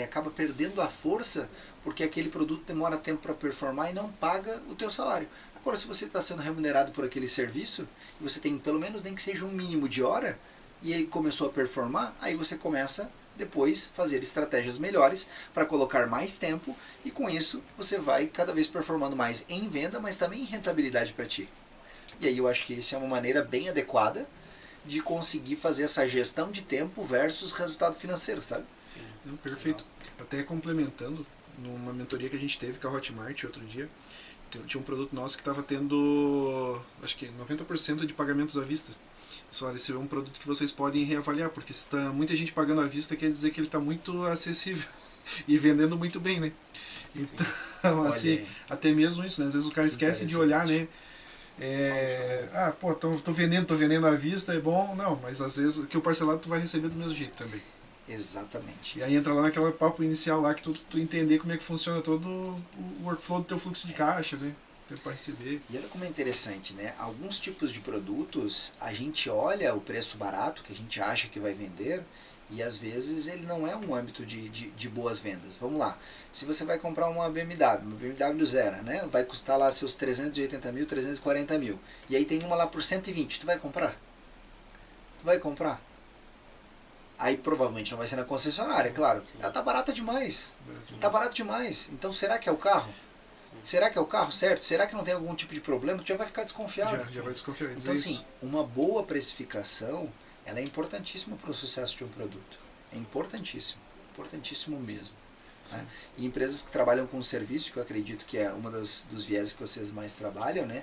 acaba perdendo a força porque aquele produto demora tempo para performar e não paga o teu salário. Agora, se você está sendo remunerado por aquele serviço, e você tem pelo menos nem que seja um mínimo de hora, e ele começou a performar, aí você começa depois fazer estratégias melhores para colocar mais tempo, e com isso você vai cada vez performando mais em venda, mas também em rentabilidade para ti. E aí eu acho que isso é uma maneira bem adequada de conseguir fazer essa gestão de tempo versus resultado financeiro, sabe? Sim. Não, perfeito. Até complementando, numa mentoria que a gente teve com a Hotmart outro dia, tinha um produto nosso que estava tendo, acho que 90% de pagamentos à vista. Só esse é um produto que vocês podem reavaliar, porque se está muita gente pagando à vista, quer dizer que ele está muito acessível e vendendo muito bem, né? Então, assim, até mesmo isso, né? Às vezes o cara esquece de olhar, né? Tô vendendo à vista, é bom, não, mas às vezes que o parcelado tu vai receber do mesmo jeito também. Exatamente. E aí entra lá naquela papo inicial lá que tu entender como é que funciona todo o workflow do teu fluxo de caixa, né? Para receber. E olha como é interessante, né? Alguns tipos de produtos, a gente olha o preço barato que a gente acha que vai vender e às vezes ele não é um âmbito de boas vendas. Vamos lá. Se você vai comprar uma BMW zero, né? Vai custar lá seus 380 mil, 340 mil. E aí tem uma lá por 120. Tu vai comprar? Tu vai comprar? Aí provavelmente não vai ser na concessionária, claro. Ela tá barata demais. Tá barato demais. Então será que é o carro? Será que é o carro certo? Será que não tem algum tipo de problema? Tu já vai ficar desconfiado. Já vai desconfiar. Então assim, uma boa precificação, ela é importantíssima para o sucesso de um produto. É importantíssimo. Importantíssimo mesmo. Né? E empresas que trabalham com serviço, que eu acredito que é uma dos vieses que vocês mais trabalham, né?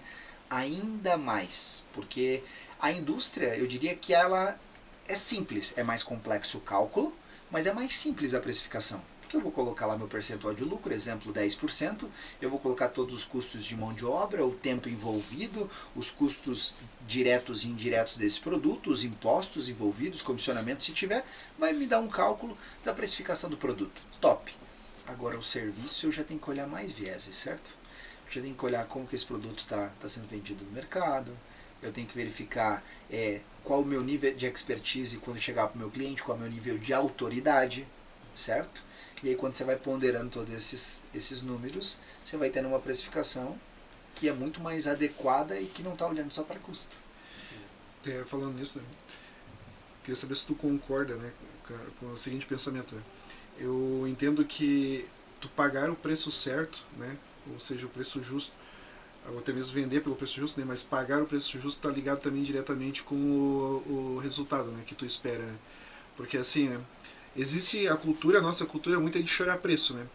Ainda mais. Porque a indústria, eu diria que ela é simples. É mais complexo o cálculo, mas é mais simples a precificação. Porque eu vou colocar lá meu percentual de lucro, exemplo 10%, eu vou colocar todos os custos de mão de obra, o tempo envolvido, os custos diretos e indiretos desse produto, os impostos envolvidos, comissionamento se tiver, vai me dar um cálculo da precificação do produto. Top! Agora o serviço eu já tenho que olhar mais vieses, certo? Eu já tenho que olhar como que esse produto está sendo vendido no mercado, eu tenho que verificar qual o meu nível de expertise quando chegar para o meu cliente, qual é o meu nível de autoridade, certo? E aí quando você vai ponderando todos esses números, você vai tendo uma precificação que é muito mais adequada e que não está olhando só para custo. Falando nisso, né? Queria saber se tu concorda, né, com o seguinte pensamento. Né? Eu entendo que tu pagar o preço certo, né, ou seja, o preço justo, ou até mesmo vender pelo preço justo, né, mas pagar o preço justo está ligado também diretamente com o resultado, né, que tu espera. Né? Porque assim, né, existe a nossa cultura é muito de chorar preço, né?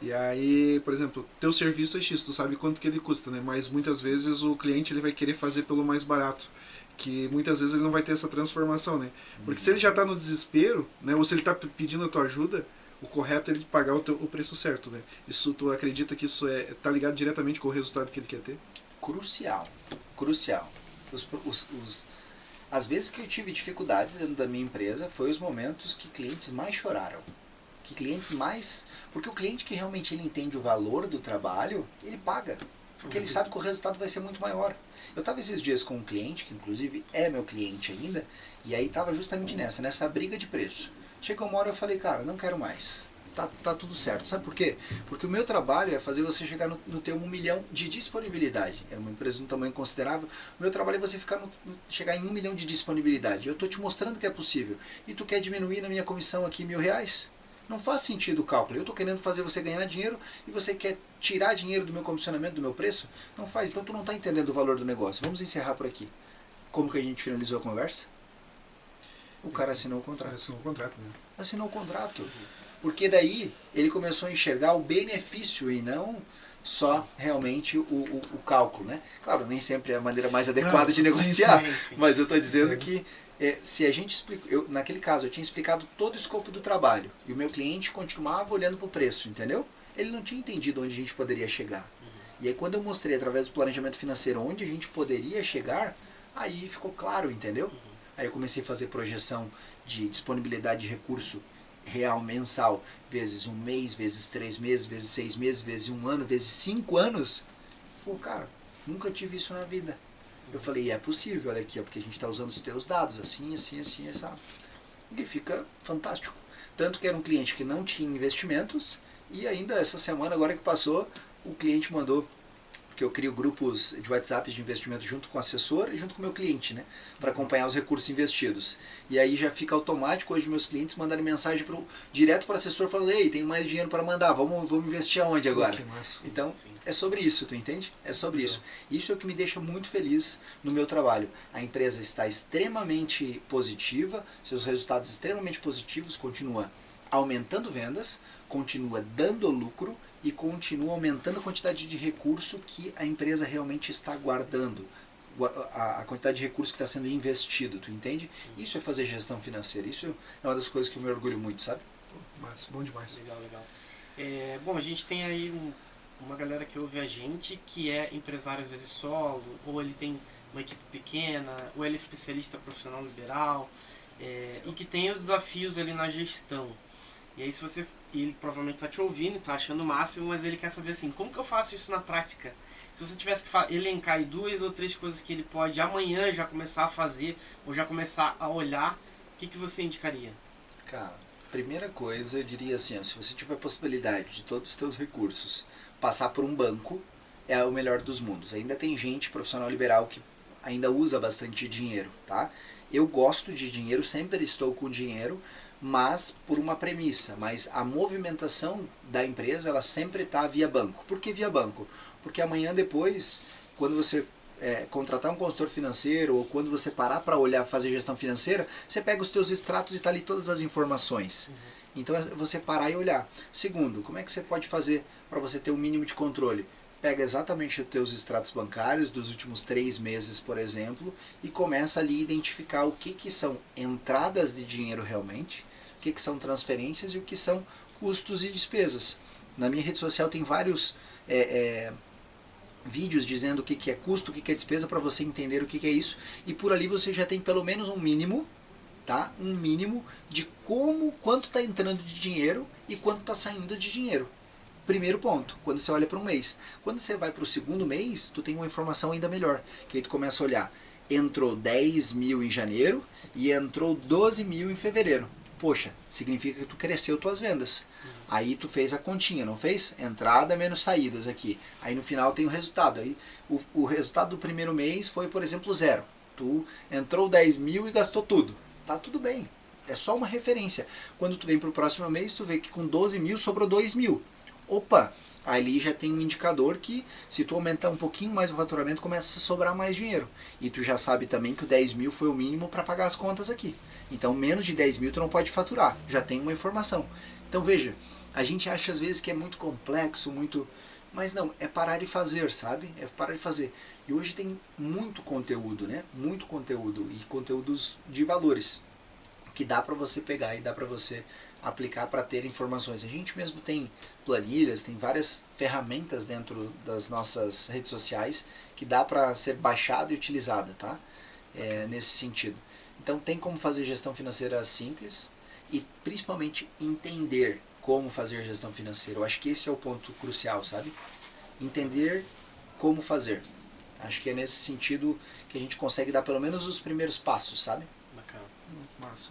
E aí, por exemplo, teu serviço é X, tu sabe quanto que ele custa, né? Mas muitas vezes o cliente ele vai querer fazer pelo mais barato, que muitas vezes ele não vai ter essa transformação, né? Porque se ele já está no desespero, né? Ou se ele está pedindo a tua ajuda, o correto é ele pagar o preço certo, né? Isso, tu acredita que isso tá ligado diretamente com o resultado que ele quer ter? Crucial, crucial. As vezes que eu tive dificuldades dentro da minha empresa, foi os momentos que clientes mais choraram. Porque o cliente que realmente ele entende o valor do trabalho, ele paga. Porque ele sabe que o resultado vai ser muito maior. Eu estava esses dias com um cliente, que inclusive é meu cliente ainda, e aí estava justamente nessa briga de preço. Chegou uma hora eu falei, cara, não quero mais. Tá tudo certo. Sabe por quê? Porque o meu trabalho é fazer você chegar no teu 1 milhão de disponibilidade. É uma empresa de um tamanho considerável. O meu trabalho é você chegar em 1 milhão de disponibilidade. Eu estou te mostrando que é possível. E tu quer diminuir na minha comissão aqui R$1.000? Não faz sentido o cálculo. Eu estou querendo fazer você ganhar dinheiro e você quer tirar dinheiro do meu comissionamento, do meu preço? Não faz. Então tu não está entendendo o valor do negócio. Vamos encerrar por aqui. Como que a gente finalizou a conversa? O cara assinou o contrato. Assinou o contrato, né? Assinou o contrato. Porque daí ele começou a enxergar o benefício e não só realmente o cálculo, né? Claro, nem sempre é a maneira mais adequada de negociar, sim. Mas eu estou dizendo que se a gente explica, naquele caso eu tinha explicado todo o escopo do trabalho e o meu cliente continuava olhando para o preço, entendeu? Ele não tinha entendido onde a gente poderia chegar. E aí quando eu mostrei através do planejamento financeiro onde a gente poderia chegar, aí ficou claro, entendeu? Aí eu comecei a fazer projeção de disponibilidade de recurso real mensal, vezes 1 mês, vezes 3 meses, vezes 6 meses, vezes 1 ano, vezes 5 anos. Pô, cara, nunca tive isso na vida. Eu falei, é possível, olha aqui, ó, porque a gente está usando os teus dados, assim, assim, assim, essa. E fica fantástico. Tanto que era um cliente que não tinha investimentos, e ainda essa semana, agora que passou, o cliente mandou, porque eu crio grupos de WhatsApp de investimento junto com o assessor e junto com o meu cliente, né? Para acompanhar os recursos investidos. E aí já fica automático hoje meus clientes mandarem mensagem direto para o assessor falando, ei, tem mais dinheiro para mandar, vamos investir aonde agora? Que massa. Então, Sim. é sobre isso, tu entende? É sobre isso. Isso é o que me deixa muito feliz no meu trabalho. A empresa está extremamente positiva, seus resultados extremamente positivos, continua aumentando vendas, continua dando lucro e continua aumentando a quantidade de recurso que a empresa realmente está guardando, a quantidade de recurso que está sendo investido, tu entende? Isso é fazer gestão financeira, isso é uma das coisas que eu me orgulho muito, sabe? Massa, bom demais. Legal, legal. Bom, a gente tem aí uma galera que ouve a gente que é empresário às vezes solo, ou ele tem uma equipe pequena, ou ele é especialista profissional liberal, e que tem os desafios ali na gestão. E aí se você, ele provavelmente está te ouvindo, está achando o máximo, mas ele quer saber assim, como que eu faço isso na prática? Se você tivesse que elencar aí 2 ou 3 coisas que ele pode amanhã já começar a fazer, ou já começar a olhar, o que você indicaria? Cara, primeira coisa eu diria assim, ó, se você tiver a possibilidade de todos os teus recursos passar por um banco, é o melhor dos mundos. Ainda tem gente profissional liberal que ainda usa bastante dinheiro, tá? Eu gosto de dinheiro, sempre estou com dinheiro, mas por uma premissa, mas a movimentação da empresa ela sempre está via banco. Por que via banco? Porque amanhã depois, quando você contratar um consultor financeiro ou quando você parar para olhar, fazer gestão financeira, você pega os teus extratos e está ali todas as informações. Então é você parar e olhar. Segundo, como é que você pode fazer para você ter um mínimo de controle? Pega exatamente os teus extratos bancários dos últimos 3 meses, por exemplo, e começa ali a identificar o que são entradas de dinheiro realmente, o que são transferências e o que são custos e despesas. Na minha rede social tem vários vídeos dizendo o que é custo, o que é despesa, para você entender o que é isso, e por ali você já tem pelo menos um mínimo, tá? Um mínimo de quanto está entrando de dinheiro e quanto está saindo de dinheiro. Primeiro ponto, quando você olha para um mês. Quando você vai para o segundo mês, tu tem uma informação ainda melhor, que aí tu começa a olhar, entrou 10 mil em janeiro e entrou 12 mil em fevereiro. Poxa, significa que tu cresceu tuas vendas. Aí tu fez a continha, não fez? Entrada menos saídas aqui. Aí no final tem o resultado. Aí o resultado do primeiro mês foi, por exemplo, 0. Tu entrou 10 mil e gastou tudo. Tá tudo bem. É só uma referência. Quando tu vem para o próximo mês, tu vê que com 12 mil sobrou 2 mil. Opa, ali já tem um indicador que se tu aumentar um pouquinho mais o faturamento, começa a sobrar mais dinheiro. E tu já sabe também que o 10 mil foi o mínimo para pagar as contas aqui. Então menos de 10 mil tu não pode faturar, já tem uma informação. Então veja, a gente acha às vezes que é muito complexo, muito... Mas não, é parar e fazer, sabe? É parar e fazer. E hoje tem muito conteúdo, né? Muito conteúdo e conteúdos de valores que dá para você pegar e dá para você aplicar para ter informações. A gente mesmo tem planilhas, tem várias ferramentas dentro das nossas redes sociais que dá para ser baixada e utilizada, tá? Nesse sentido. Então tem como fazer gestão financeira simples e principalmente entender como fazer gestão financeira. Eu acho que esse é o ponto crucial, sabe? Entender como fazer. Acho que é nesse sentido que a gente consegue dar pelo menos os primeiros passos, sabe? Bacana. Massa.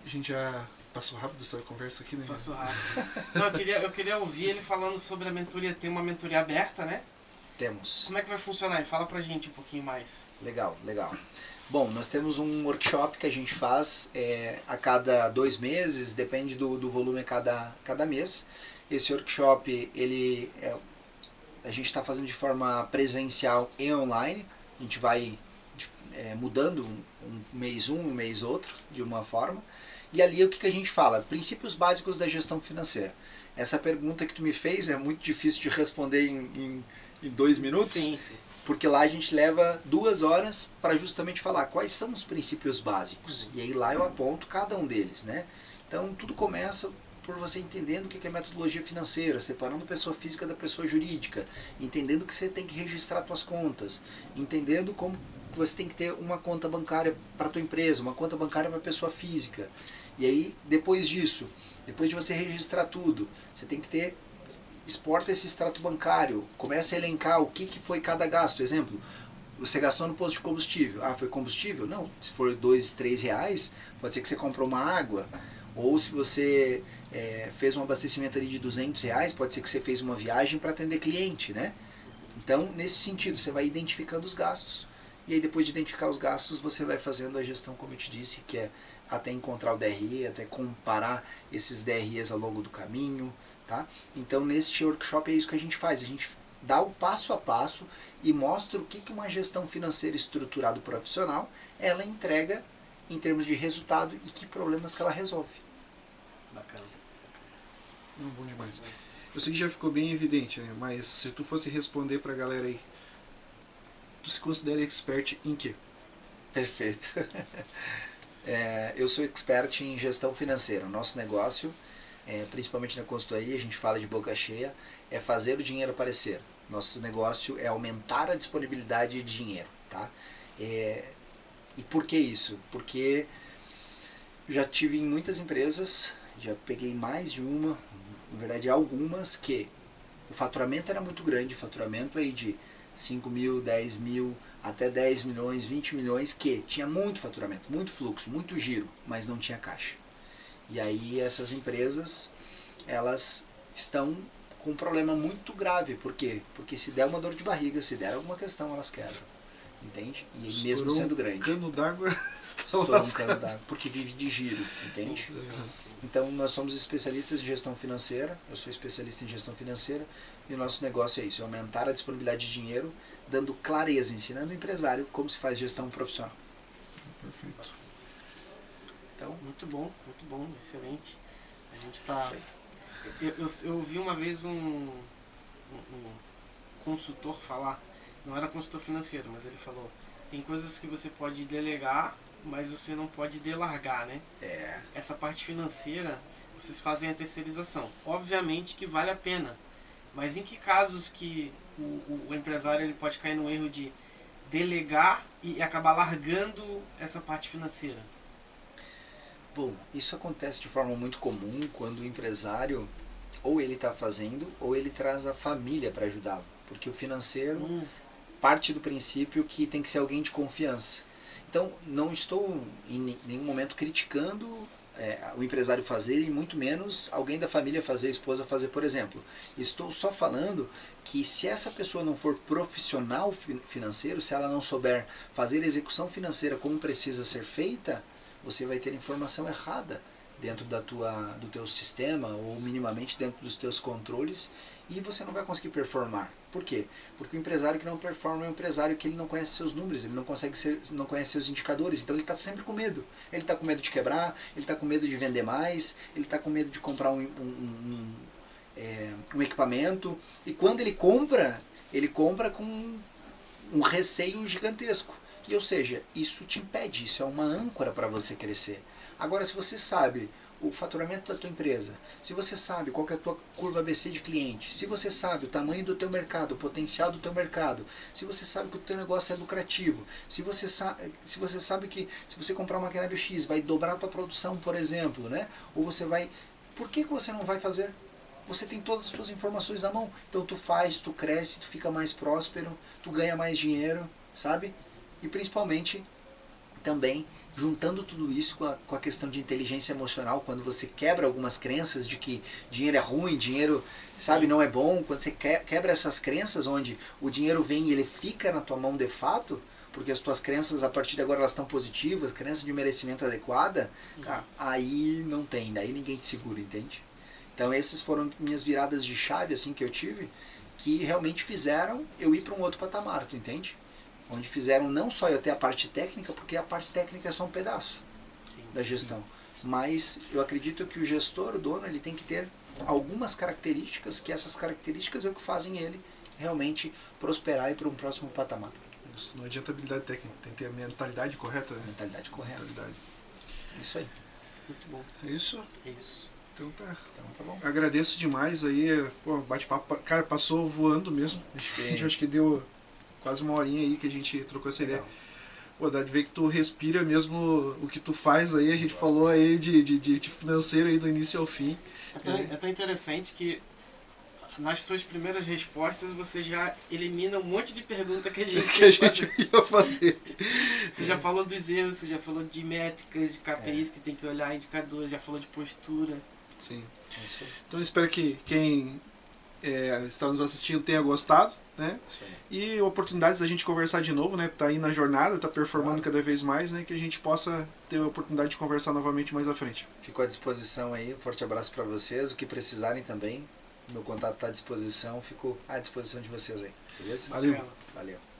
A gente já passou rápido essa conversa aqui, né? Passou rápido. Não, eu queria ouvir ele falando sobre a mentoria. Tem uma mentoria aberta, né? Temos. Como é que vai funcionar? Fala pra gente um pouquinho mais. Legal, legal. Bom, nós temos um workshop que a gente faz a cada 2 meses, depende do volume a cada mês. Esse workshop, a gente está fazendo de forma presencial e online. A gente vai mudando um mês um mês outro, de uma forma. E ali o que a gente fala? Princípios básicos da gestão financeira. Essa pergunta que tu me fez é muito difícil de responder em 2 minutos. Sim, sim. Porque lá a gente leva 2 horas para justamente falar quais são os princípios básicos. E aí lá eu aponto cada um deles, né? Então tudo começa por você entendendo o que é metodologia financeira, separando pessoa física da pessoa jurídica, entendendo que você tem que registrar suas contas, entendendo como você tem que ter uma conta bancária para a tua empresa, uma conta bancária para a pessoa física. E aí, depois disso, depois de você registrar tudo, você tem que ter exporta esse extrato bancário, começa a elencar o que foi cada gasto. Exemplo, você gastou no posto de combustível. Ah, foi combustível? Não. Se for R$2, R$3, pode ser que você comprou uma água. Ou se você fez um abastecimento ali de R$200, pode ser que você fez uma viagem para atender cliente, né? Então, nesse sentido, você vai identificando os gastos. E aí, depois de identificar os gastos, você vai fazendo a gestão, como eu te disse, que é até encontrar o DRE, até comparar esses DREs ao longo do caminho, tá? Então, neste workshop é isso que a gente faz. A gente dá o passo a passo e mostra o que uma gestão financeira estruturada profissional ela entrega em termos de resultado e que problemas que ela resolve. Bacana. Bom demais. Eu sei que já ficou bem evidente, né? Mas se tu fosse responder pra galera aí, tu se considera expert em quê? Perfeito. Eu sou expert em gestão financeira. O nosso negócio, principalmente na consultoria, a gente fala de boca cheia, é fazer o dinheiro aparecer. Nosso negócio é aumentar a disponibilidade de dinheiro, tá? E por que isso? Porque já tive em muitas empresas, já peguei mais de uma, na verdade algumas, que o faturamento era muito grande, faturamento aí de 5 mil, 10 mil, até 10 milhões, 20 milhões, que tinha muito faturamento, muito fluxo, muito giro, mas não tinha caixa. E aí essas empresas, elas estão com um problema muito grave. Por quê? Porque se der uma dor de barriga, se der alguma questão, elas quebram. Entende? E Estourou mesmo sendo grande. Cano d'água. Estoura um cano d'água, porque vive de giro, entende? Sim. Então nós somos especialistas em gestão financeira, eu sou especialista em gestão financeira, e o nosso negócio é isso, é aumentar a disponibilidade de dinheiro, dando clareza, ensinando o empresário como se faz gestão profissional. Perfeito. Então, Muito bom, excelente. A gente está... Eu ouvi uma vez um consultor falar, não era consultor financeiro, mas ele falou, tem coisas que você pode delegar, mas você não pode delargar, né? Essa parte financeira, vocês fazem a terceirização. Obviamente que vale a pena, mas em que casos que o empresário ele pode cair no erro de delegar e acabar largando essa parte financeira? bom, isso acontece de forma muito comum quando o empresário ou ele está fazendo ou ele traz a família para ajudá-lo, porque o financeiro parte do princípio que tem que ser alguém de confiança. Então, não estou em nenhum momento criticando o empresário fazer e muito menos alguém da família fazer, a esposa fazer, por exemplo. Estou só falando que se essa pessoa não for profissional financeiro, se ela não souber fazer a execução financeira como precisa ser feita, você vai ter informação errada dentro do teu sistema ou minimamente dentro dos teus controles e você não vai conseguir performar. Por quê? Porque o empresário que não performa é um empresário que ele não conhece seus números, ele não conhece seus indicadores, então ele está sempre com medo. Ele está com medo de quebrar, ele está com medo de vender mais, ele está com medo de comprar um equipamento, e quando ele compra com um receio gigantesco. E, ou seja, isso te impede, isso é uma âncora para você crescer. Agora, se você sabe o faturamento da tua empresa, se você sabe qual que é a tua curva ABC de cliente, se você sabe o tamanho do teu mercado, o potencial do teu mercado, se você sabe que o teu negócio é lucrativo, se você sabe que se você comprar um maquinário X vai dobrar a tua produção, por exemplo, né? Ou você vai... Por que você não vai fazer? Você tem todas as tuas informações na mão. Então tu faz, tu cresce, tu fica mais próspero, tu ganha mais dinheiro, sabe? E principalmente também juntando tudo isso com a questão de inteligência emocional, quando você quebra algumas crenças de que dinheiro é ruim, dinheiro, sabe, não é bom, quando você quebra essas crenças onde o dinheiro vem e ele fica na tua mão de fato, porque as tuas crenças a partir de agora elas estão positivas, crença de merecimento adequada, aí não tem, daí ninguém te segura, entende? Então essas foram minhas viradas de chave assim que eu tive, que realmente fizeram eu ir para um outro patamar, tu entende? Onde fizeram não só eu ter a parte técnica, porque a parte técnica é só um pedaço da gestão, mas eu acredito que o gestor, o dono, ele tem que ter algumas características, que essas características é o que fazem ele realmente prosperar e ir para um próximo patamar. Isso, não adianta habilidade técnica, tem que ter a mentalidade correta, né? Mentalidade correta. Mentalidade. Isso aí. Muito bom. É isso? Isso. Então tá. Então tá bom. Agradeço demais aí, pô, bate-papo, cara, passou voando mesmo. Sim. A gente acho que deu quase uma horinha aí que a gente trocou essa ideia. Pô, dá de ver que tu respira mesmo o que tu faz aí, a gente falou aí de financeiro aí do início ao fim. É tão interessante que nas suas primeiras respostas você já elimina um monte de perguntas que a gente Que a gente ia fazer. Você já falou dos erros, você já falou de métricas, de KPIs que tem que olhar, indicadores, já falou de postura. Sim. É isso aí. Então eu espero que quem está nos assistindo tenha gostado, né? Isso aí. E oportunidades da gente conversar de novo, né? Tá aí na jornada, tá performando cada vez mais, né? Que a gente possa ter a oportunidade de conversar novamente mais à frente. Fico à disposição aí, um forte abraço para vocês. O que precisarem também, meu contato está à disposição, fico à disposição de vocês aí, beleza? Valeu. Bacana. Valeu.